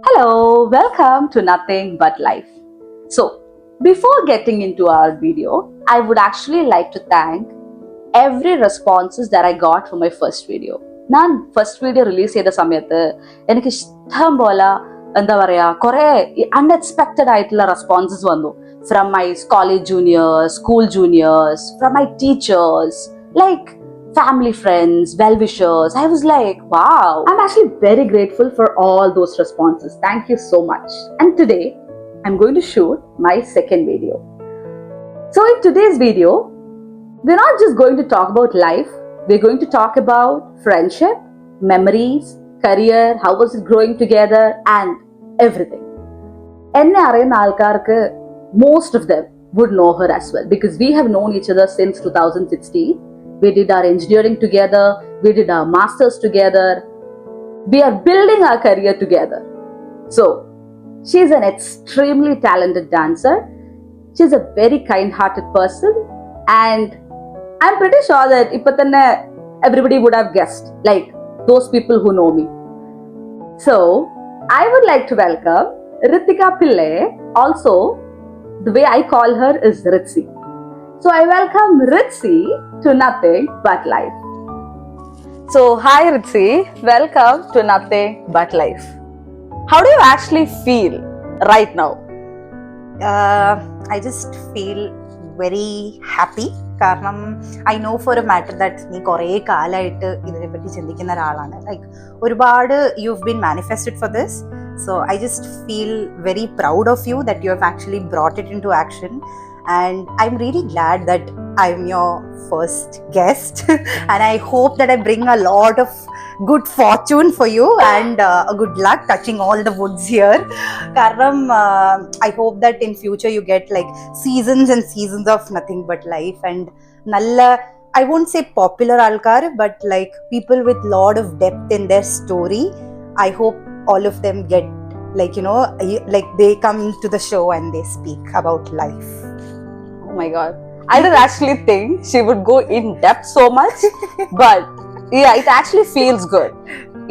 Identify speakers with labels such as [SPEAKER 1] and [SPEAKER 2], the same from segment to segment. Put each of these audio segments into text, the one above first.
[SPEAKER 1] Hello, welcome to Nothing But Life. So, before getting into our video, I would actually like to thank every responses that I got from my first video. ഞാൻ first video release ചെയ്ത സമയത്ത് എനിക്ക് ഇഷ്ടം പോലെ എന്താ പറയാ കുറെ unexpected ആയിട്ടുള്ള റെസ്പോൺസസ് വന്നു from my college juniors, school juniors, from my teachers, like family friends, well-wishers. I was like, wow. I'm actually very grateful for all those responses. Thank you so much. And today, I'm going to shoot my second video. So in today's video, we're not just going to talk about life. We're going to talk about friendship, memories, career, how was it growing together, and everything. എന്നെ അറിയുന്ന ആൾക്കാർക്ക് most of them would know her as well because we have known each other since 2016. We did our engineering together. We did our masters together. We are building our career together. So, she's an extremely talented dancer. She's a very kind-hearted person. And I'm pretty sure that everybody would have guessed, like those people who know me. So, I would like to welcome Ritika Pillai. Also, the way I call her is Ritzi. So I welcome Ritzi to Nothing But Life. So hi Ritzi, welcome to Nothing But Life. How do you actually feel right now?
[SPEAKER 2] I just feel very happy. കാരണം I know for a matter that നീ കുറേ കാലമായിട്ട് ഇതിനെപ്പറ്റി ചിന്തിക്കുന്ന ഒരാളാണ്. Like ഒരുപാട് you have been manifested for this. So I just feel very proud of you that you have actually brought it into action. And I'm really glad that I'm your first guest and I hope that I bring a lot of good fortune for you and a good luck touching all the woods here. Karam, I hope that in future you get like seasons and seasons of Nothing But Life and nalla, I won't say popular alkar, but like people with lot of depth in their story. I hope all of them get like, you know, like they come to the show and they speak about life.
[SPEAKER 1] Oh my god, I didn't actually think she would go in depth so much, but yeah, it actually feels good.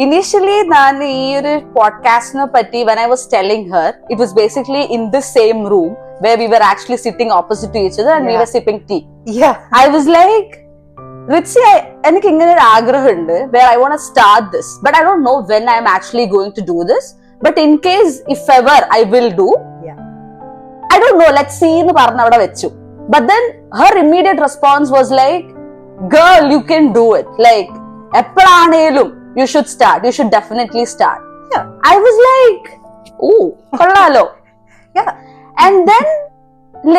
[SPEAKER 1] Initially, naan ee podcast na patti when I was telling her, it was basically in the same room where we were actually sitting opposite to each other and we were sipping tea.
[SPEAKER 2] Yeah,
[SPEAKER 1] I was like, Ritzi, enikku ingane oru aagraham undu where I want to start this, but I don't know when I am actually going to do this. But in case if ever I will do, I don't know, let's see nu parna avada vechu. But then her immediate response was like, girl, you can do it. Like, eppadanelum you should start. You should definitely start.
[SPEAKER 2] Yeah.
[SPEAKER 1] I was like, ooh, kollalo.
[SPEAKER 2] Yeah.
[SPEAKER 1] And then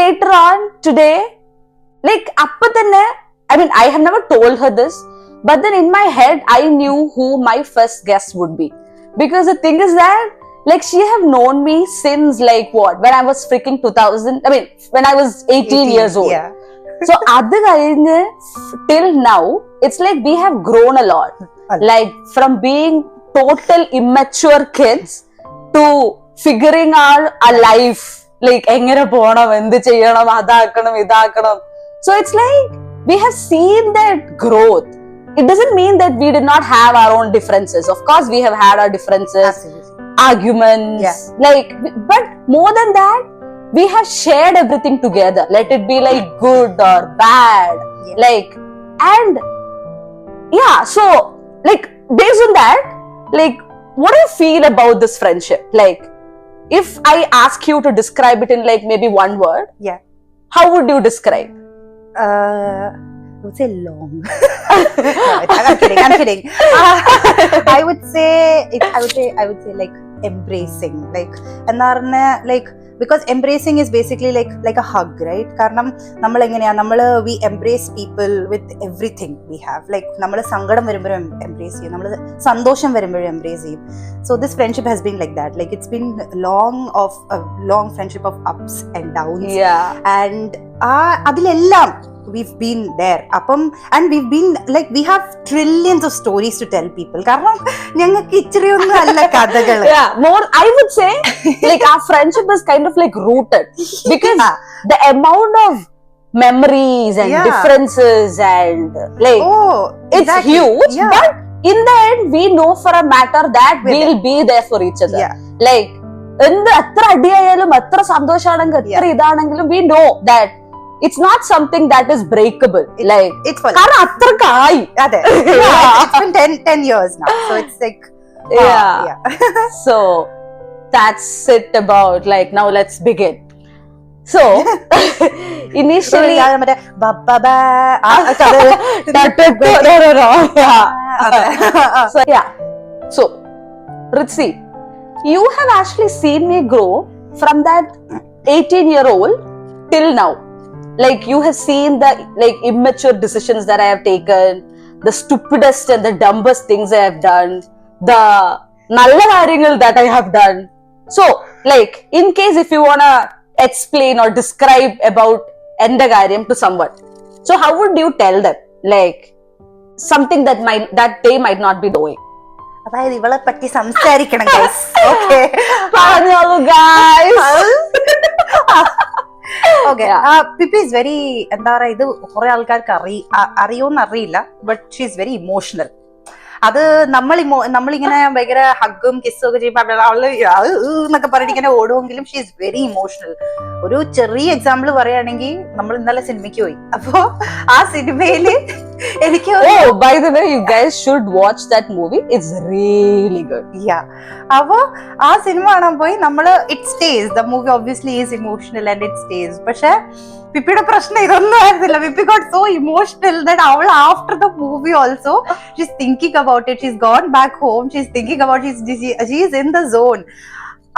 [SPEAKER 1] later on today, like appathane, I mean, I have never told her this, but then in my head I knew who my first guest would be. Because the thing is that like she have known me since like what, when I was freaking 2000, I mean when I was 18 years old.
[SPEAKER 2] Yeah.
[SPEAKER 1] So adu kayinje till now it's like we have grown a lot. Like from being total immature kids to figuring out a life, like engane ponam, endu cheyanam, adaakanam, idaakanam. So it's like we have seen that growth. It doesn't mean that we did not have our own differences. Of course we have had our differences.
[SPEAKER 2] Absolutely.
[SPEAKER 1] Arguments, like, but more than that, we have shared everything together. Let it be like good or bad, like, and yeah. So, like, based on that, like, what do you feel about this friendship? Like, if I ask you to describe it in like maybe one word, how would you describe?
[SPEAKER 2] I would say long. No, I'm kidding. I would say like embracing, like enna like, because embracing is basically like a hug, right? Karanam nammal enganeya we embrace people with everything we have. Like nammal sangadam varumboyum embrace cheyum, nammal sandosham varumboyum embrace cheyum. So this friendship has been like that. Like it's been a long friendship of ups and downs.
[SPEAKER 1] Yeah.
[SPEAKER 2] And adilellam we've been there. And we've been like, we have trillions of stories to tell people. കാരണം ഞങ്ങൾക്ക് ഇച്ചിരിയൊന്നും അല്ല കഥകൾ.
[SPEAKER 1] More, I would say, like our friendship is kind of like rooted because the amount of memories and differences and like it's huge. But in the end, we know for a matter that we'll be there for each other. Like എന്ത് എത്ര അടിയായാലും എത്ര സന്തോഷമാണെങ്കിലും എത്ര ഇതാണെങ്കിലും we know that it's not something that is breakable. Like കാരണം അത്രക്കായി.
[SPEAKER 2] അതെ, it's been 10 years now, so it's like
[SPEAKER 1] so that's it about like now let's begin. So initially so Ritzi, you have actually seen me grow from that 18-year-old till now. Like you have seen the like immature decisions that I have taken, the stupidest and the dumbest things I have done, the nalla karyangal that I have done. So like in case if you wanna explain or describe about enda karyam to someone, so how would you tell them like something that they might not be doing?
[SPEAKER 2] അതായത് ഇവളെ പറ്റി സംസാരിക്കണം guys. Okay,
[SPEAKER 1] പറഞ്ഞോളൂ guys.
[SPEAKER 2] Okay, Pippi is very, എന്താ പറയാ, ഇത് കുറെ ആൾക്കാർക്ക് അറിയോന്ന് അറിയില്ല, but she is very emotional. അത് നമ്മളിങ്ങനെ ഭയങ്കര ഹഗ്ഗും കിസ്സും ഒക്കെ ചെയ്യുമ്പോൾ അവള് എന്നൊക്കെ പറഞ്ഞിട്ട് ഇങ്ങനെ ഓടുമെങ്കിലും ഷീ ഈസ് വെരി ഇമോഷണൽ. ഒരു ചെറിയ എക്സാമ്പിൾ പറയുകയാണെങ്കിൽ, നമ്മൾ ഇന്നലെ സിനിമയ്ക്ക് പോയി. അപ്പോ ആ സിനിമയില് എനിക്ക്
[SPEAKER 1] by the way, you guys should watch that movie, it's really good.
[SPEAKER 2] അപ്പോ ആ സിനിമ കാണാൻ പോയി നമ്മള്. It stays, the movie obviously is emotional and it stays. പക്ഷെ പിപ്പിയുടെ പ്രശ്നം ഇതൊന്നും ആയിരുന്നില്ല. Pippi got so emotional that അവൾ after the movie also she's thinking about it. She's gone back home, she's thinking about she's in the zone.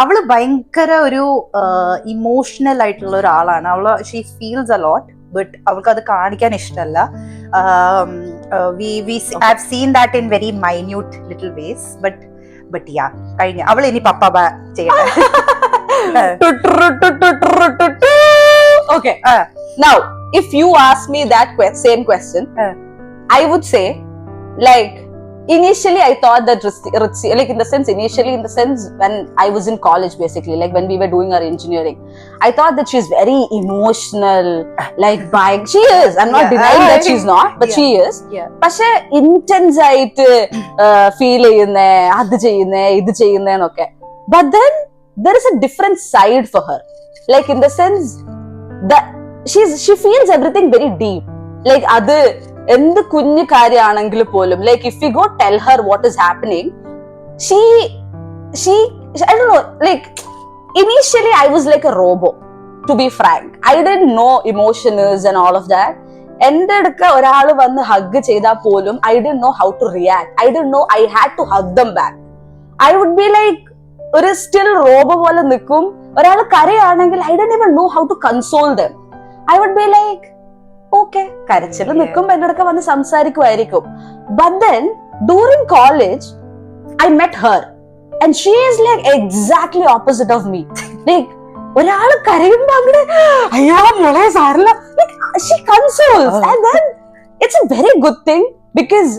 [SPEAKER 2] അവള് ഭയങ്കര ഒരു emotional ആയിട്ടുള്ള ഒരാളാണ്. അവള് she feels a lot, but അവൾക്ക് അത് കാണിക്കാൻ ഇഷ്ടമല്ല. I've seen that in very minute little ways, but കഴിഞ്ഞ അവൾ ഇനി പപ്പ ചെയ്യട്ടെ.
[SPEAKER 1] Okay, now if you ask me that same question, I would say like initially I thought that Ritzi, like in the sense when I was in college, basically like when we were doing our engineering, I thought that she's very emotional, like buying. She is, I'm not denying that she's not, but she is. പക്ഷെ intense ആയിട്ട് feel ചെയ്യുന്നേ, അത് ചെയ്യുന്നേ, ഇത് ചെയ്യുന്നേ എന്നൊക്കെ. But then there is a different side for her, like in the sense that she feels everything very deep. Like അത് എന്ത് കുഞ്ഞു കാര്യമാണെങ്കിൽ പോലും, like if we go tell her what is happening, she I don't know, like initially I was like a robot, to be frank. I didn't know emotions and all of that. എന്റെ അടുക്ക ഒരാള് വന്ന് hug ചെയ്താൽ പോലും I didn't know how to react. I didn't know I had to hug them back. I would be like ഒരു still robot പോലെ നിൽക്കും. ഒരാൾ കരയാണെങ്കിൽ I didn't even know how to console them. I would be like okay, കരച്ചില് നിൽക്കുമ്പോ എന്റെ അടുക്ക വന്ന് സംസാരിക്കുമായിരിക്കും. But then during college I met her and she is like exactly opposite of me. Like ഒരാള് കരയുമ്പോ അങ്ങനെ അയ്യോ മോളെ സാരില്ല, like she consoles. And then it's a very good thing because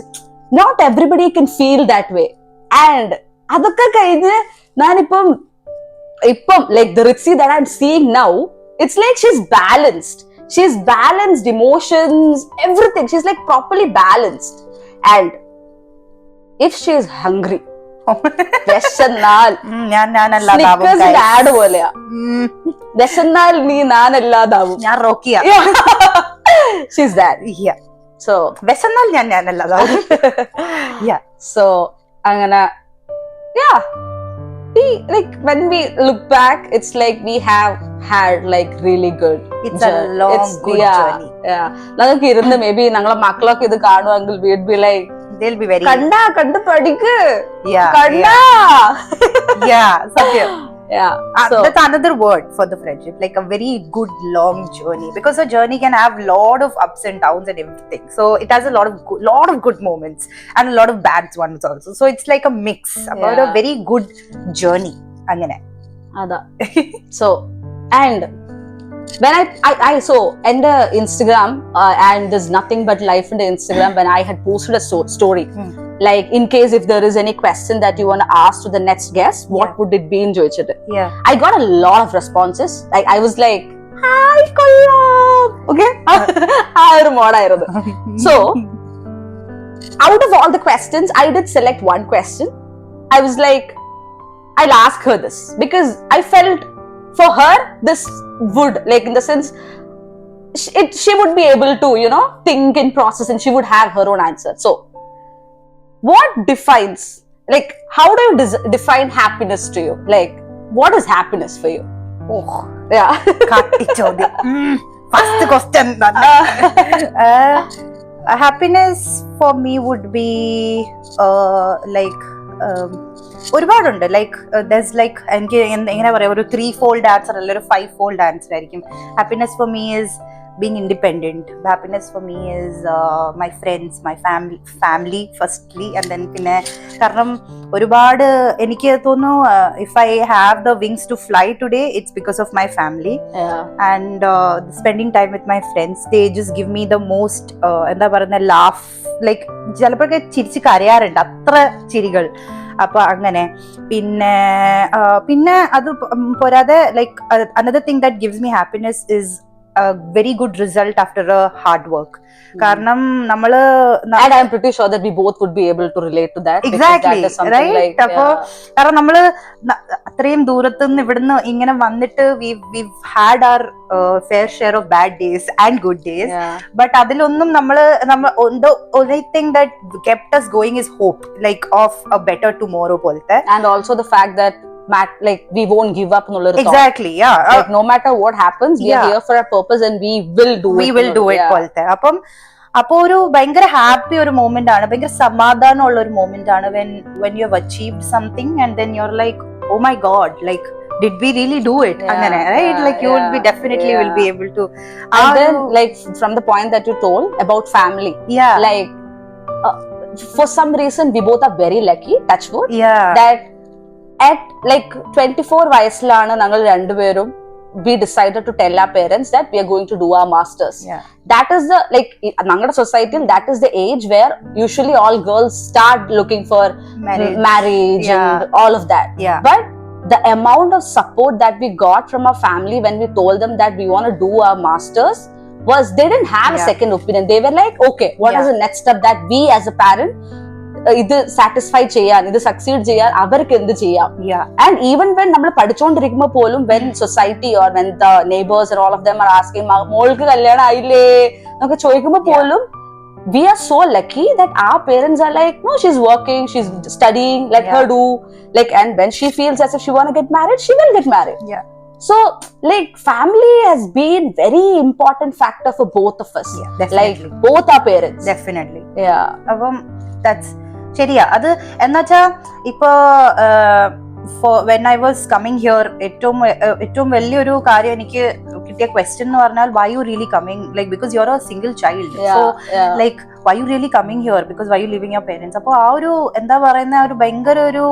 [SPEAKER 1] not everybody can feel that way. And അതൊക്കെ കഴിഞ്ഞ് ഞാനിപ്പം like the Ritzi that I'm seeing now, it's like she's balanced emotions, everything. She's like properly balanced. And if she is hungry, വിശന്നാൽ സ്നിക്കേഴ്സിന്റെ ad പോലെയാ, വിശന്നാൽ നീ ഞാനല്ലാതാവും,
[SPEAKER 2] ഞാൻ റോക്കിയ.
[SPEAKER 1] She's that. So
[SPEAKER 2] വിശന്നാൽ ഞാനല്ലാതാവും.
[SPEAKER 1] So അങ്ങനെ like when we look back, it's like we have had like really good,
[SPEAKER 2] it's a long good journey.
[SPEAKER 1] ഞങ്ങൾക്ക് ഇരുന്ന് maybe ഞങ്ങളെ മക്കളൊക്കെ ഇത് കാണുമെങ്കിൽ we'd be like,
[SPEAKER 2] they'll be very
[SPEAKER 1] കണ്ട് പഠിക്ക്
[SPEAKER 2] സത്യം.
[SPEAKER 1] So
[SPEAKER 2] that's another word for the friendship, like a very good long journey, because a journey can have lot of ups and downs and everything. So it has a lot of good moments and a lot of bad ones also. So it's like a mix about a very good journey. Angane
[SPEAKER 1] ada. So and when I so in the Instagram and there's nothing but life in the Instagram. When I had posted a story, like in case if there is any question that you want to ask to the next guest, what would it be in Joichite? I got a lot of responses. Like I was like, hi kollam, okay. So out of all the questions, I did select one question. I was like, I'll ask her this because I felt for her this would, like, in the sense she would be able to, you know, think and process, and she would have her own answer. So what defines, like, how do you define happiness to you? Like, what is happiness for you?
[SPEAKER 2] Oh,
[SPEAKER 1] yeah.
[SPEAKER 2] First question. Happiness for me would be like ഒരുപാടുണ്ട്. Like thus like എനിക്ക് എങ്ങനെ പറയാം, ഒരു 3-fold answer അല്ല, ഒരു 5-fold answer ആയിരിക്കും. Happiness for me is being independent. Happiness for me is my friends, my family firstly, and then പിന്നെ കാരണം ഒരുപാട് എനിക്ക് തോന്നുന്നു if I have the wings to fly today it's because of my family and spending time with my friends. They just give me the most എന്താ പറയുന്ന laugh. Like ചിലപ്പോഴൊക്കെ ചിരിച്ച് കരയാറുണ്ട്, അത്ര ചിരികൾ. അപ്പൊ അങ്ങനെ പിന്നെ അത് പോരാതെ like another thing that gives me happiness is a very good result after a hard work. കാരണം നമ്മള്
[SPEAKER 1] and I'm pretty sure that we both would be able to relate to that.
[SPEAKER 2] Exactly,
[SPEAKER 1] that is something
[SPEAKER 2] right?
[SPEAKER 1] like,
[SPEAKER 2] അപ്പൊ കാരണം നമ്മള് അത്രയും ദൂരത്തുനിന്ന് ഇവിടുന്ന് ഇങ്ങനെ വന്നിട്ട് we've had our fair share of bad days and good days, but അതിലൊന്നും നമ്മള് the only thing that kept us going is hope, like of a better tomorrow പോലത്തെ.
[SPEAKER 1] And also the fact that like we won't give up.
[SPEAKER 2] Exactly, yeah.
[SPEAKER 1] Like no matter what happens, we are here for a purpose and we will do it.
[SPEAKER 2] പോലത്തെ. അപ്പൊ ഒരു ഭയങ്കര happy ഒരു moment ആണ്, ഭയങ്കര സമാധാനമുള്ള ഒരു മൊമെന്റ് ആണ് when you have achieved something and then you're like, oh my god, like did we really do it? അങ്ങനെ, right? Like you will be definitely will be able to.
[SPEAKER 1] And then like from the point that you told about family, like for some reason we both are very lucky, touch wood, that at like 24 വയസ്സിലാണ് ഞങ്ങൾ രണ്ടുപേരും we decided to tell our parents that we are going to do our masters. That is the, like, ഞങ്ങളുടെ society, that is the age where usually all girls start looking for marriage and all of that. But the amount of support that we got from our family when we told them that we want to do our masters was, they didn't have a second opinion. They were like, okay, what is the next step that we as a parent ഇത് satisfy ചെയ്യാൻ, ഇത് succeed ചെയ്യാൻ അവർക്ക് എന്ത് ചെയ്യാം. And even when നമ്മൾ പഠിച്ചുകൊണ്ടിരിക്കുമ്പോൾ പോലും when society or when the neighbours and all of them are asking മോൾക്ക് കല്യാണം ആയില്ലേ എന്നൊക്കെ ചോദിക്കുമ്പോൾ പോലും we are so lucky that our parents are like, no, she's working, she's studying, let her do, like, and when she feels as if she want to get married, she will get married. So like family has been very important factor for both of us, like both our parents.
[SPEAKER 2] Definitely. അപ്പം that's ശരിയാ. അത് എന്നുവെച്ചാ ഇപ്പൊ when I was coming here, ഏറ്റവും വലിയൊരു കാര്യം എനിക്ക് കിട്ടിയ ക്വസ്റ്റ്യൻ എന്ന് പറഞ്ഞാൽ, why you really coming, like because you're a single child, so like why you really coming here, because why you leaving your parents. അപ്പൊ ആ ഒരു എന്താ പറയുന്ന ഒരു ഭയങ്കര ഒരു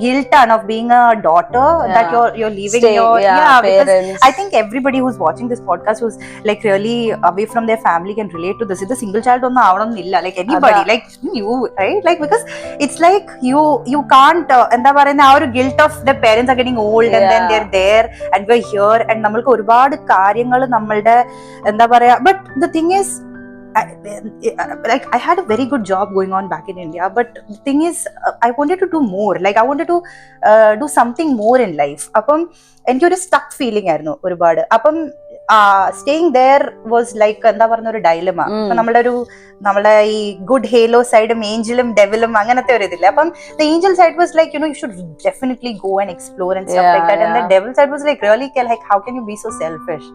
[SPEAKER 2] guilt of being a daughter, that you're leaving your parents. Because I think everybody who's watching this podcast who's like really away from their family can relate to this. It's a single child onna avadonnilla, like anybody, like you, right? Like because it's like you can't enda parayna our guilt of the parents are getting old and then they're there and we're here and namalku ഒരുപാട് കാര്യങ്ങൾ നമ്മളുടെ എന്താ പറയാ. But the thing is, like I had a very good job going on back in India, but the thing is I wanted to do more, like I wanted to do something more in life. അപ്പം എനിക്കൊരു stuck feeling ആയിരുന്നു ഒരുപാട്. അപ്പം staying there was like എന്താ പറഞ്ഞ ഒരു dilemma. അപ്പൊ നമ്മളെ ഈ ഗുഡ് ഹേലോ സൈഡും ഏഞ്ചലും ഡെവിലും അങ്ങനത്തെ ഒരു ഇതില്ല. അപ്പം the angel side was like, you know, you should definitely go and explore and stuff like that, and the devil side was like, really, like how can you be so selfish?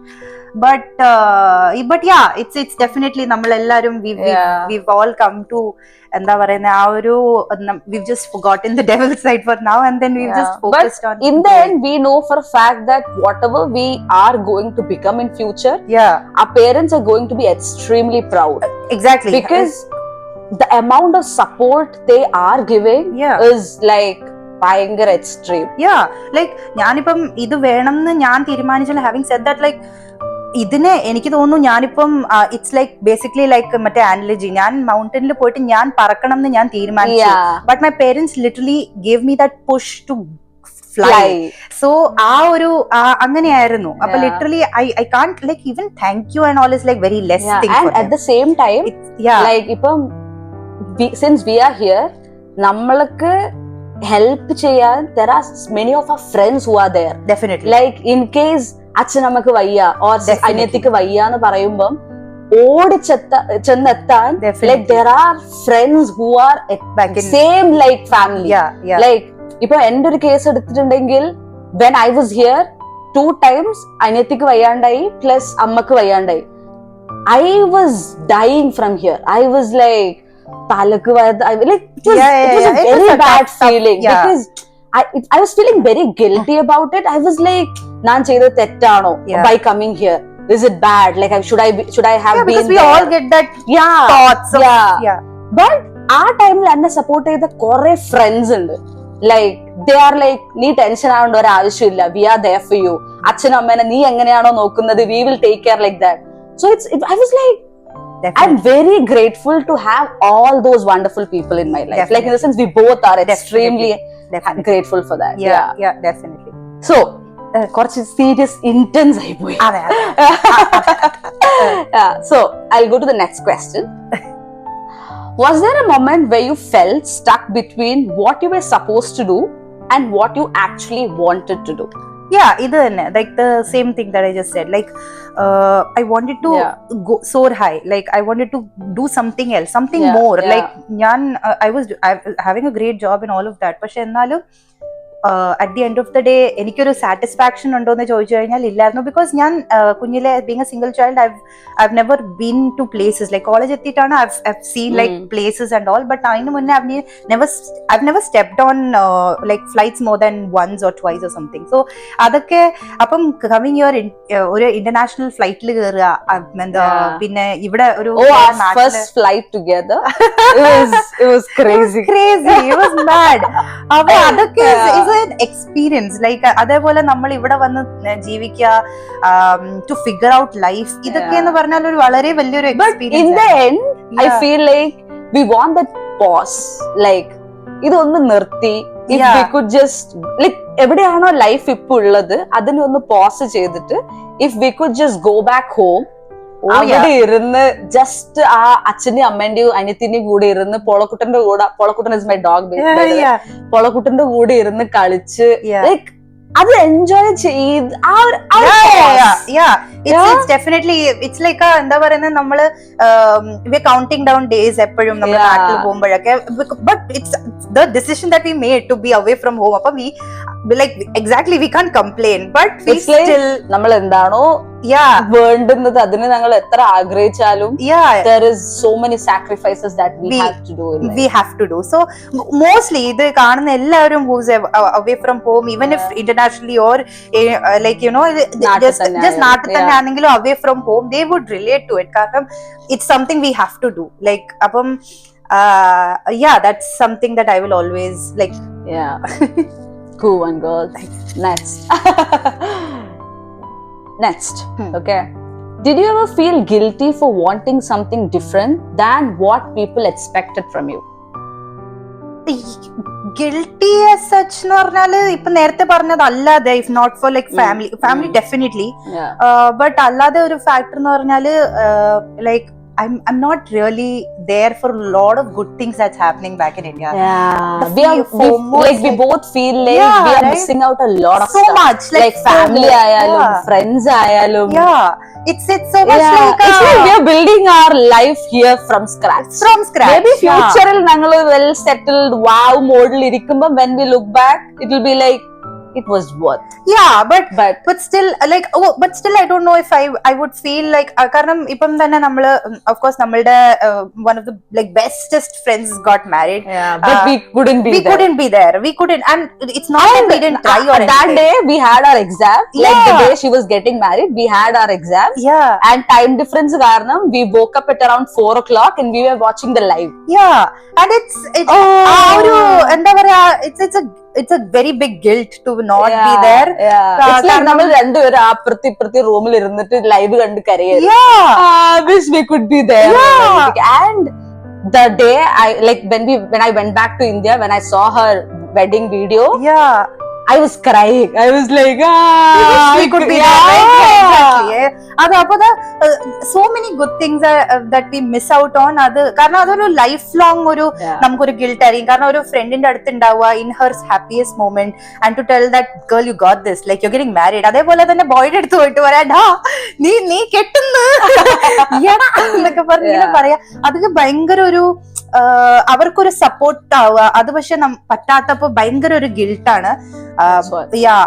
[SPEAKER 2] But yeah, it's definitely നമ്മളെല്ലാരും we've all come to എന്താ പറയുന്ന ആ ഒരു, we've just forgotten the devil side for now and then we've just focused on.
[SPEAKER 1] In the end, we know for a fact that whatever we are going to become in future, our parents are going to be extremely proud.
[SPEAKER 2] Exactly.
[SPEAKER 1] Because the amount of support they are giving is like ഭയങ്കര extreme.
[SPEAKER 2] Like ഞാനിപ്പം ഇത് വേണം എന്ന് ഞാൻ തീരുമാനിച്ചാൽ having said that like ഇതിന് എനിക്ക് തോന്നുന്നു ഞാനിപ്പം ഇറ്റ്സ് ലൈക്ക് ബേസിക്കലി ലൈക്ക് മറ്റേ ആനലജി, ഞാൻ മൗണ്ടനിൽ പോയിട്ട് ഞാൻ പറക്കണം എന്ന് ഞാൻ തീരുമാനിച്ചു. But my parents literally gave me that push to fly. So ആ ഒരു അങ്ങനെയായിരുന്നു. അപ്പൊ literally I can't like even thank you and all is like very less thing.
[SPEAKER 1] And at the same time like ഇപ്പം since we are here, നമ്മൾക്ക് help ചെയ്യാൻ there are many of our friends who are there.
[SPEAKER 2] Definitely.
[SPEAKER 1] Like in case അച്ഛനമ്മക്ക് വയ്യ or അനിയത്തിക്ക് വയ്യ എന്ന് പറയുമ്പം ഓടി ചെന്നെത്താൻ like there are friends who are same like family. Like ഇപ്പൊ എന്റെ ഒരു കേസ് എടുത്തിട്ടുണ്ടെങ്കിൽ when I was here 2 times അനിയത്തിക്ക് വയ്യാണ്ടായി plus അമ്മക്ക് വയ്യാണ്ടായി. I was dying from here. I was like palak like it was a very bad feeling because I was feeling very guilty about it. I was like nan cheyda tettano by coming here, is it bad, like should I have been
[SPEAKER 2] because we
[SPEAKER 1] there?
[SPEAKER 2] all get that thoughts of,
[SPEAKER 1] but our time la enna support cheyda kore friends undu, like they are like nee tension avanda or avashyam illa, we are there for you, achana ammane nee enganeyano nokkunnathu, we will take care, like that. So I was like I'm very grateful to have all those wonderful people in my life. Definitely. Like in the sense we both are extremely grateful for that.
[SPEAKER 2] Yeah, definitely.
[SPEAKER 1] So കുറച്ച് serious intense ആയി പോയി. So I'll go to the next question. Was there a moment where you felt stuck between what you were supposed to do and what you actually wanted to do?
[SPEAKER 2] ഇത് തന്നെ, like the same thing that I just said, like I wanted to go soar high, like I wanted to do something else, something more. Like I was having a great job and all of that, പക്ഷെ എന്നാലും at the end of the day എനിക്കൊരു satisfaction ഉണ്ടോ എന്ന് ചോദിച്ചു കഴിഞ്ഞാൽ ഇല്ലായിരുന്നു. Because ഞാൻ കുഞ്ഞിലെ being a single child I've never been to places like college എത്തിയിട്ടാണ് I've seen like places and all, but അതിന് മുന്നേ I've never stepped on like flights more than once or twice or something. So അതൊക്കെ അപ്പം coming your ഒരു international ഫ്ലൈറ്റിൽ കയറുക, എന്താ പിന്നെ ഇവിടെ ഒരു
[SPEAKER 1] first flight together it was crazy
[SPEAKER 2] it was mad. അപ്പൊ അതൊക്കെ എക്സ്പീരിയൻസ്, ലൈക്ക് അതേപോലെ നമ്മൾ ഇവിടെ വന്ന് ജീവിക്കുക, ടു ഫിഗർ ഔട്ട് ലൈഫ്, ഇതൊക്കെ എന്ന് പറഞ്ഞാൽ ഒരു വളരെ വലിയൊരു experience.
[SPEAKER 1] In the end I feel like we want that pause, like ഇതൊന്ന് നിർത്തി if we could just like എവിടെയാണോ ലൈഫ് ഇപ്പൊ ഉള്ളത് അതിനെ ഒന്ന് പോസ് ചെയ്തിട്ട് if we could just go back home, അവിടെ ഇരുന്ന് ജസ്റ്റ് ആ അച്ഛന്റെയും അമ്മേന്റെയും അനിയത്തിന്റെയും കൂടെ ഇരുന്ന് പൊളക്കുട്ടൻ ഇസ് മൈ ഡോഗ്, പൊളക്കുട്ടന്റെ കൂടെ ഇരുന്ന് കളിച്ച് ലൈക്ക് അത് എൻജോയ് ചെയ്ത്
[SPEAKER 2] it's definitely it's like എന്താ പറയുന്നത്, നമ്മള് we are counting down days എപ്പോഴും നമ്മൾ നാട്ടിൽ പോകുമ്പോഴൊക്കെ, but it's the decision that we made to be away from home. അപ്പൊ we like exactly we can't complain, but we still
[SPEAKER 1] നമ്മൾ എന്താണോ വേണ്ടുന്നത് അതിന് ഞങ്ങൾ എത്ര ആഗ്രഹിച്ചാലും there is so many sacrifices that we have to do.
[SPEAKER 2] So mostly ഇത് കാണുന്ന എല്ലാവരും who's away from home, even if internationally or like you know just നാട്ടിൽ തന്നെ ആണെങ്കിലും away from home, they would relate to it കാരണം it's something we have to do. Like അപ്പം that's something that I will always like.
[SPEAKER 1] Cool one, girl. Next. Okay. Did you ever feel guilty for wanting something different than what people expected from you?
[SPEAKER 2] Guilty as such എന്ന് പറഞ്ഞാല് ഇപ്പൊ നേരത്തെ പറഞ്ഞത് അല്ലാതെ, if not for like family definitely, but അല്ലാതെ ഒരു factor എന്ന് പറഞ്ഞാല് like I'm not really there for a lot of good things that's happening back in India.
[SPEAKER 1] We both feel like we are missing out a lot of
[SPEAKER 2] so
[SPEAKER 1] stuff.
[SPEAKER 2] much
[SPEAKER 1] like family ayalum, friends ayalum.
[SPEAKER 2] It's so much like
[SPEAKER 1] it's like we are building our life here from scratch. Maybe future il nangal well settled wow mode il irikkumba, when we look back it will be like it was worth.
[SPEAKER 2] But still like but still I don't know if I would feel like കാരണം ഇപ്പം തന്നെ നമ്മള് of course നമ്മളുടെ one of the like bestest friends got married,
[SPEAKER 1] but we couldn't be there.
[SPEAKER 2] We couldn't, and it's not that we didn't try or anything.
[SPEAKER 1] That day we had our exam, like the day she was getting married we had our exam, and time difference karanam we woke up at around 4 o'clock and we were watching the live.
[SPEAKER 2] And it's എന്താ പറയാ, it's a it's a very big guilt to not be there.
[SPEAKER 1] It's like നമ്മൾ രണ്ടുപേരും അപ്പുറത്ത് ഇപ്പുറത്ത് റൂമിൽ ഇരുന്നിട്ട് live കണ്ട് കരയായിരുന്നു. Wish we could be there. And the day when I went back to India, when I saw her wedding video, I was crying. I was like,
[SPEAKER 2] we could be there, right? Exactly. Adappada so many good things that we miss out on. Adu karna adoru lifelong oru namukku oru guilt ariyum karna oru friend inde aduthu undava in her happiest moment, and to tell that girl, you got this, like you're getting married. Adepole thanne boy ide eduthu poittu vara da nee kettunnu yada ennokke parningile paraya adukku bhayangara oru അവർക്കൊരു support ആവുക. അത് പക്ഷെ പറ്റാത്തപ്പോ ഭയങ്കര ഒരു ഗിൽട്ടാണ്.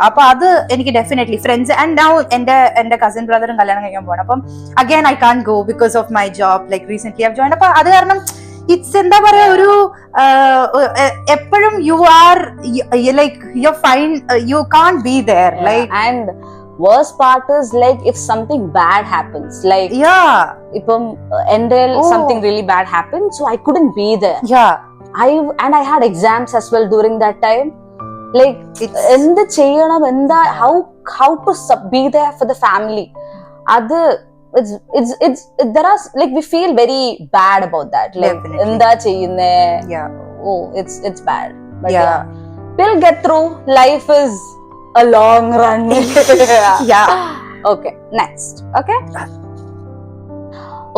[SPEAKER 2] അപ്പൊ അത് എനിക്ക് definitely friends and now എന്റെ കസിൻ ബ്രദറും കല്യാണം കഴിക്കാൻ പോകണം. അപ്പം again I can go because of my job. Like recent I join. അപ്പൊ അത് കാരണം ഇറ്റ്സ് എന്താ പറയാ ഒരു എപ്പോഴും you are like you fine you can be there like.
[SPEAKER 1] And worst part is like if something bad happens, like ipom endel something really bad happened, so I couldn't be there. I had exams as well during that time. Like endu cheyanam enda how to be there for the family. Adu it's there are like we feel very bad about that, like enda cheyunne. It's bad, but we'll get through. Life is a long run. Okay, next.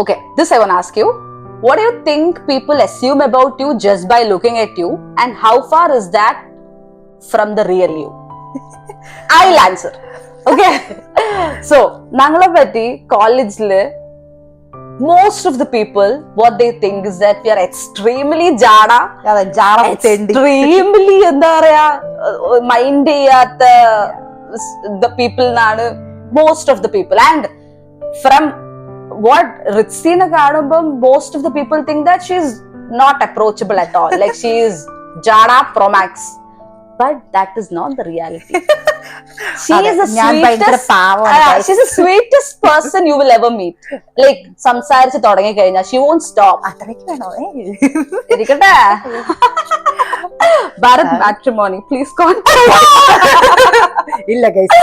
[SPEAKER 1] Okay, this I want to ask you. What do you think people assume about you just by looking at you, and how far is that from the real you? I'll answer. Okay. So nangala patti college le most of the people, what they think is that we are extremely jada, extremely എന്താ പറയാ mind ചെയ്യാത്ത the people നാണ് most of the people. And from what Ritzi ne കാണുമ്പം most of the people think that she is not approachable at all, like she is jada pro max, but that is not the reality. She is the sweetest, she's the sweetest person you will ever meet. Like സംസാരിച്ച് തുടങ്ങി കഴിഞ്ഞാൽ she won't stop.
[SPEAKER 2] അത്രയ്ക്ക് വേണോ
[SPEAKER 1] ഇരിക്കട്ടെ. Bharat Matrimony, please contact.
[SPEAKER 2] ഇല്ല guys.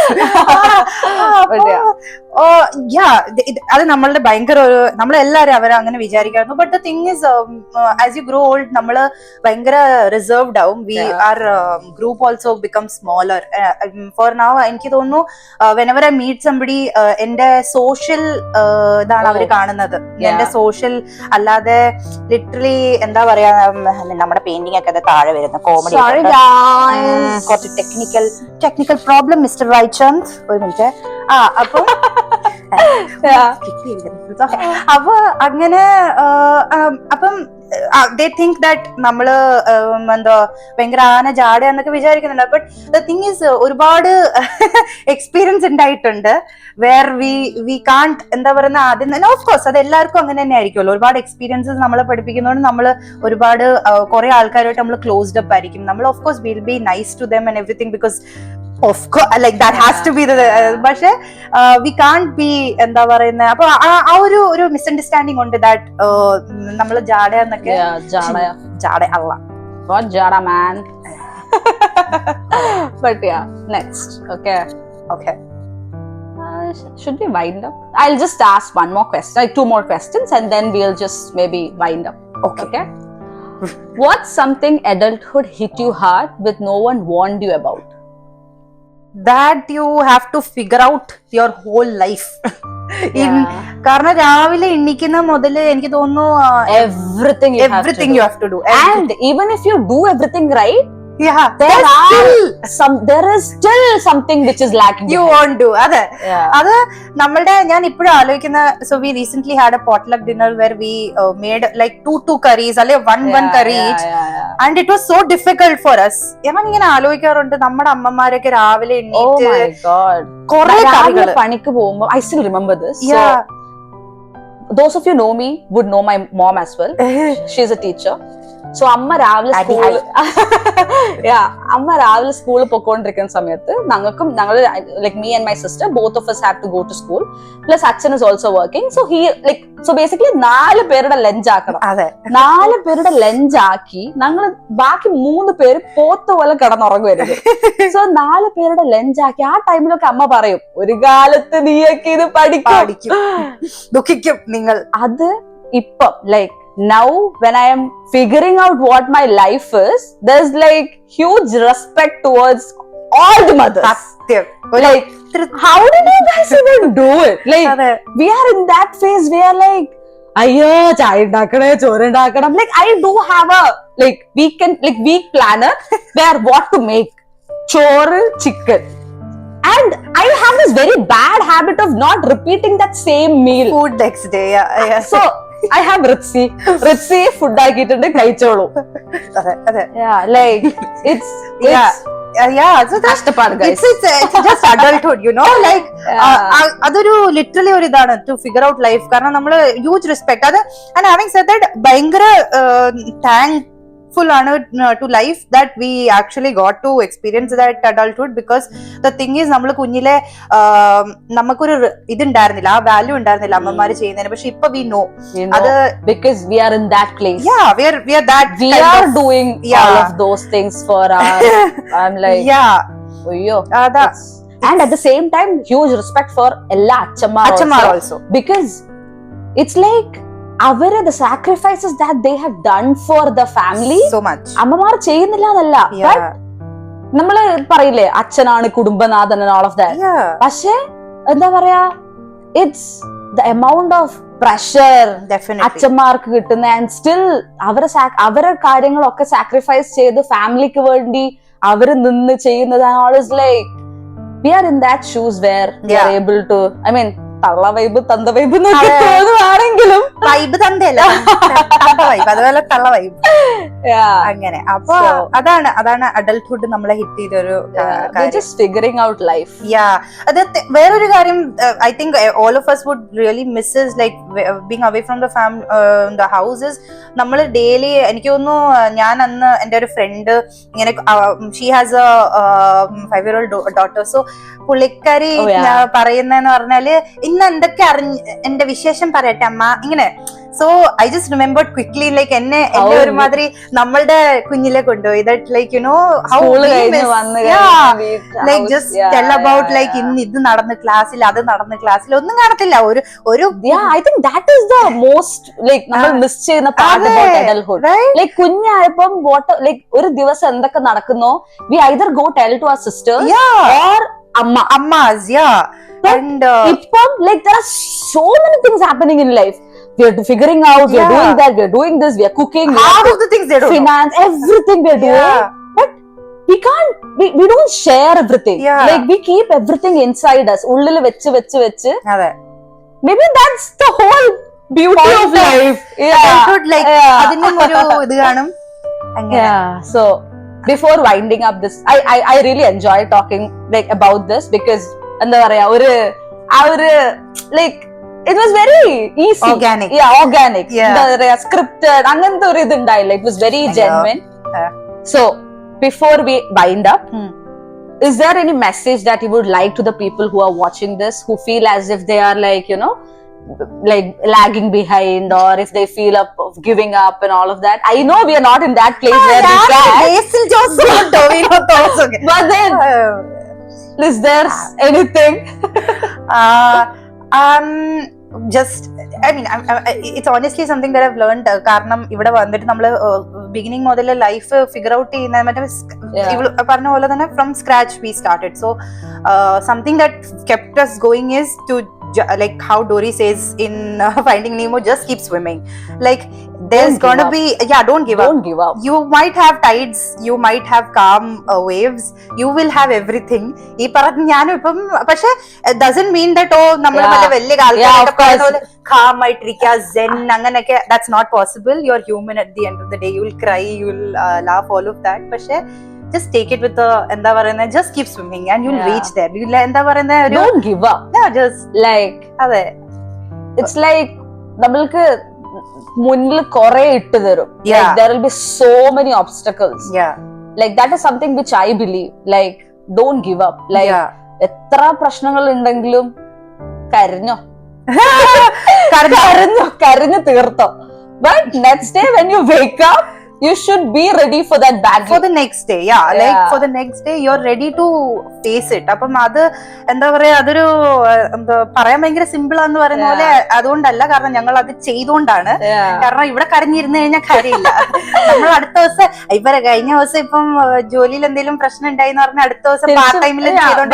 [SPEAKER 2] അത് നമ്മളുടെ ഭയങ്കര ഒരു നമ്മളെല്ലാരും അവരെ അങ്ങനെ വിചാരിക്കായിരുന്നു. But the thing is as you grow old നമ്മള് ഭയങ്കര റിസർവ്ഡ് ആവും. We are group also become smaller. For now എനിക്ക് തോന്നുന്നു വെനെവർ ഐ മീറ്റ് സംബഡി എന്റെ സോഷ്യൽ ഇതാണ് അവര് കാണുന്നത്. എന്റെ സോഷ്യൽ അല്ലാതെ ലിറ്ററലി എന്താ പറയാ നമ്മുടെ പെയിന്റിംഗ് ഒക്കെ താഴെ വരുന്ന കോമഡി കുറച്ച് ടെക്നിക്കൽ പ്രോബ്ലം മിസ്റ്റർ റൈചന്ദ്. ഒരു മിനിറ്റ്. അപ്പൊ അങ്ങനെ അപ്പം they think that നമ്മള് എന്താ ഭയങ്കര ആന ജാട എന്നൊക്കെ വിചാരിക്കുന്നുണ്ട്. ബട്ട് ദ തിങ് ഈസ് ഒരുപാട് എക്സ്പീരിയൻസ് ഉണ്ടായിട്ടുണ്ട് വേർ വി കാൺട്ട് എന്താ പറയുന്ന ആദ്യം തന്നെ. ഓഫ് കോഴ്സ് അത് എല്ലാവർക്കും അങ്ങനെ തന്നെ ആയിരിക്കുമല്ലോ. ഒരുപാട് എക്സ്പീരിയൻസസ് നമ്മളെ പഠിപ്പിക്കുന്നതുകൊണ്ട് നമ്മൾ ഒരുപാട് കുറെ ആൾക്കാരുമായിട്ട് നമ്മൾ ക്ലോസ്ഡ് അപ്പ് ആയിരിക്കും. നമ്മൾ of course will be nice to them and everything because of course like that has to be the പക്ഷെ we can't be എന്താ പറയുന്നത്. അപ്പൊ ആ ഒരു മിസ്അണ്ടർസ്റ്റാൻഡിങ് ഉണ്ട് ദാറ്റ് നമ്മള് ജാട എന്നൊക്കെ. ജാട അല്ല,
[SPEAKER 1] not jada man. But yeah, next. Okay. Should we wind up? I'll just ask one more question, like 2 more questions, and then we'll just maybe wind up. Okay. What's something adulthood hit you hard with no one warned you about?
[SPEAKER 2] That you have to figure out your whole life. കാരണം രാവിലെ എണ്ണിക്കുന്ന മുതല് എനിക്ക് തോന്നുന്നു
[SPEAKER 1] everything you
[SPEAKER 2] have to do.
[SPEAKER 1] And even if you do everything right, there is still something which is lacking.
[SPEAKER 2] You won't do. അത് നമ്മളുടെ ഞാൻ ഇപ്പോഴും ആലോചിക്കുന്ന. So we recently had a potluck dinner where we made like two curries, അല്ലെ one curry each, and it was so difficult for us. ഞാൻ ഇങ്ങനെ ആലോചിക്കാറുണ്ട് നമ്മുടെ അമ്മമാരൊക്കെ രാവിലെ എണ്ണീറ്റ് കുറെ കറികൾ
[SPEAKER 1] പണിക്ക് പോകുമ്പോൾ. I still remember this. So those of you know me would know my mom as well. She is a teacher. So അമ്മ രാവിലെ സ്കൂളിൽ പൊക്കോണ്ടിരിക്കുന്ന സമയത്ത് ഞങ്ങൾ like me and my sister both of us have to go to school plus അച്ഛൻ is also working so basically 4 പേരുടെ lunch ആക്കണം. 4 പേരുടെ lunch ആക്കി ഞങ്ങൾ ബാക്കി 3 പേര് പോത്ത് പോലെ കിടന്നുറങ്ങുമായിരുന്നു. സോ 4 പേരുടെ ലഞ്ച് ആക്കി ആ ടൈമിലൊക്കെ അമ്മ പറയും ഒരു കാലത്ത് നീയൊക്കെ ഇത് പഠിക്കും
[SPEAKER 2] ദുഃഖിക്കും നിങ്ങൾ.
[SPEAKER 1] അത് ഇപ്പം like now when I am figuring out what my life is, there's like huge respect towards all the mothers. Like how did you guys even do it? Like we are in that phase where like ayyo chai undakkane choru undakkadam, like I do have a like week planner where what to make choru chicken, and I have this very bad habit of not repeating that same meal
[SPEAKER 2] food next day. Yeah.
[SPEAKER 1] So I have Ritzi food ആക്കിയിട്ടുണ്ട് കഴിച്ചോളൂ. Yeah, like it's
[SPEAKER 2] so that's guys. It's just adulthood, you know, like അതൊരു literally ഒരു ഇതാണ് to figure out life. കാരണം നമ്മള് huge respect അത്, and having said that ഭയങ്കര thankful ആണ് to life that we actually got to experience that adulthood, because the thing is നമ്മൾ കുഞ്ഞിലെ നമുക്കൊരു ഇതുണ്ടായിരുന്നില്ല, ആ വാല്യൂ ഉണ്ടായിരുന്നില്ല അമ്മമാര് ചെയ്യുന്നതിന്. പക്ഷെ ഇപ്പൊ we know അത്
[SPEAKER 1] because we are in that place.
[SPEAKER 2] Yeah, we are that
[SPEAKER 1] we are doing all of those things for our I'm like ayyo and at the same time huge respect for ella achamar also, because it's like അവര് the sacrifices that they have done for the family
[SPEAKER 2] so much
[SPEAKER 1] അമ്മമാർ ചെയ്യുന്നില്ല എന്നല്ല, നമ്മള് പറയില്ലേ അച്ഛനാണ് കുടുംബനാഥൻ and all of that. പക്ഷെ എന്താ പറയാ, it's the amount of pressure അച്ഛന്മാർക്ക് കിട്ടുന്ന, and still അവരെ കാര്യങ്ങളൊക്കെ സാക്രിഫൈസ് ചെയ്ത് ഫാമിലിക്ക് വേണ്ടി അവര് നിന്ന് ചെയ്യുന്നത്, and all is like we are in that shoes where we are able to, I mean തള്ള വൈബ് തന്ത വൈബ് ആണെങ്കിലും
[SPEAKER 2] വൈബ് തന്തയല്ല, അതുപോലെ തള്ള വൈബ് അങ്ങനെ. അപ്പൊ അതാണ് അഡൽട്ട്ഹുഡ് നമ്മളെ ഹിറ്റ് ചെയ്തൊരു
[SPEAKER 1] ഫിഗറിംഗ് ഔട്ട് ലൈഫ്.
[SPEAKER 2] അത് വേറൊരു കാര്യം I think all of us would really miss is like being away from the houses. നമ്മൾ ഡെയിലി, എനിക്ക് തോന്നുന്നു ഞാൻ അന്ന് എൻ്റെ ഒരു ഫ്രണ്ട് ഇങ്ങനെ she has A 5-year-old daughter, so പുള്ളിക്കാരി പറയുന്നതെന്ന് പറഞ്ഞാല് ഇന്ന് എന്തൊക്കെ എന്റെ വിശേഷം പറയട്ടെ അമ്മ ഇങ്ങനെ. So I just remembered quickly like എന്നെ ഒരുമാതിരി നമ്മളുടെ കുഞ്ഞിലെ കൊണ്ടുപോയി that like you know how like just tell about like ഇന്ന് ഇത് നടന്ന് ക്ലാസ്സിൽ അത് നടന്ന് ക്ലാസ്സിൽ ഒന്നും കാണത്തില്ല. ഒരു
[SPEAKER 1] I think that is the most like നമ്മൾ മിസ് ചെയ്യുന്ന പാർട്ട് അബൌട്ട് അഡൽട്ട്ഹുഡ്. ലൈക്ക് കുഞ്ഞായപ്പം ലൈക്ക് ഒരു ദിവസം എന്തൊക്കെ നടക്കുന്നോ we either go tell to our sisters or
[SPEAKER 2] ammas. And
[SPEAKER 1] ippam like there are so many things happening in life. We are figuring out, we are doing that, we are doing this, we are cooking,
[SPEAKER 2] half of the things they don't
[SPEAKER 1] finance know. Everything we are doing, but we can't, we don't share everything. Like we keep everything inside us, ullil vechu maybe that's the whole beauty of life.
[SPEAKER 2] Adulthood like adinum oru idu kanum angana.
[SPEAKER 1] So before winding up this, I really enjoy talking like about this, because എന്താ പറയാ ഒരു like it was very easy,
[SPEAKER 2] organic.
[SPEAKER 1] എന്താ പറയാ scripted അങ്ങനത്തെ ഒരു ഇത് ഉണ്ടായില്ല. It was very genuine. So before we wind up, is there any message that you would like to the people who are watching this, who feel as if they are like, you know, like lagging behind, or if they feel up of giving up and all of that? I know we are not in that place where we can, but then is there anything
[SPEAKER 2] just I mean it's honestly something that I've learned. കാരണം ഇവിടെ വന്നിട്ട് നമ്മള് beginning മുതൽ life figure out ചെയ്യുന്ന മറ്റേ പറഞ്ഞ പോലെ തന്നെ from scratch we started. So something that kept us going is to like how Dory says in Finding Nemo, just keep swimming. Like there's gonna be don't give up. You might have tides, you might have calm waves, you will have everything. ee paranj njan ippam പക്ഷെ doesn't mean that നമ്മൾ വല്ല വലിയ ആൾക്കാരൊക്കെ പറയുന്ന calm ആയിട്ടിരിക്കുക zen അങ്ങനെയൊക്കെ. that's not possible. you're human at the end of the day. you will cry, you will laugh, all of that. പക്ഷെ just take it with എന്താ പറയുന്നത്, just keep swimming and you'll reach there. എന്താ പറയുന്നത്,
[SPEAKER 1] don't give up.
[SPEAKER 2] just
[SPEAKER 1] like
[SPEAKER 2] അതെ,
[SPEAKER 1] it's like നമ്മൾക്ക് മുന്നിൽ കുറെ ഇട്ട് തരും.
[SPEAKER 2] Yeah.
[SPEAKER 1] There will be so many obstacles.
[SPEAKER 2] Yeah.
[SPEAKER 1] Like that is something which I believe. Like don't give up. Like
[SPEAKER 2] Yeah.
[SPEAKER 1] എത്ര പ്രശ്നങ്ങൾ ഉണ്ടെങ്കിലും കരഞ്ഞോ കരഞ്ഞു തീർത്തോ. But next day when you wake up, you should be ready for that battle.
[SPEAKER 2] For the next day, yeah. Like for the next day, you're ready to face it. അപ്പം അത് എന്താ പറയാ, അതൊരു എന്താ പറയാൻ ഭയങ്കര സിമ്പിൾ ആന്ന് പറയുന്ന പോലെ അതുകൊണ്ടല്ല, കാരണം ഞങ്ങൾ അത് ചെയ്തുകൊണ്ടാണ്. കാരണം ഇവിടെ കരഞ്ഞിരുന്നു കഴിഞ്ഞാൽ കാര്യമില്ല. നമ്മൾ അടുത്ത ദിവസം ഇപ്പൊ കഴിഞ്ഞ ദിവസം ഇപ്പം ജോലിയിൽ എന്തെങ്കിലും പ്രശ്നം ഉണ്ടായിന്ന് പറഞ്ഞാൽ അടുത്ത ദിവസം പാർട്ട് ടൈമിൽ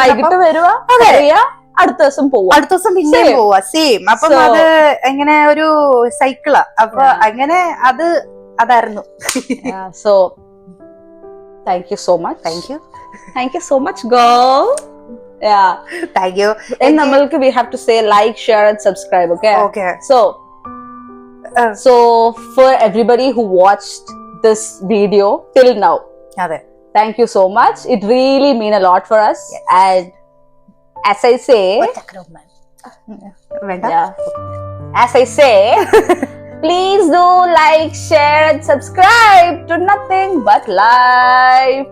[SPEAKER 1] വൈകിട്ട് വരുവാ, അടുത്ത ദിവസം പോവാ,
[SPEAKER 2] അടുത്ത ദിവസം പിന്നെയും പോവാ, സെയിം. അപ്പം അത് എങ്ങനെ ഒരു സൈക്കിളാ. അപ്പൊ അങ്ങനെ അതായിരുന്നു.
[SPEAKER 1] So thank you so much. Thank you so much, girl. Yeah,
[SPEAKER 2] thank you.
[SPEAKER 1] And namalku we have to say like, share and subscribe. Okay. So for everybody who watched this video till now, thank you so much. It really mean a lot for us. Yes. And as I say, as I say, please do like, share and subscribe to Nothing But Life.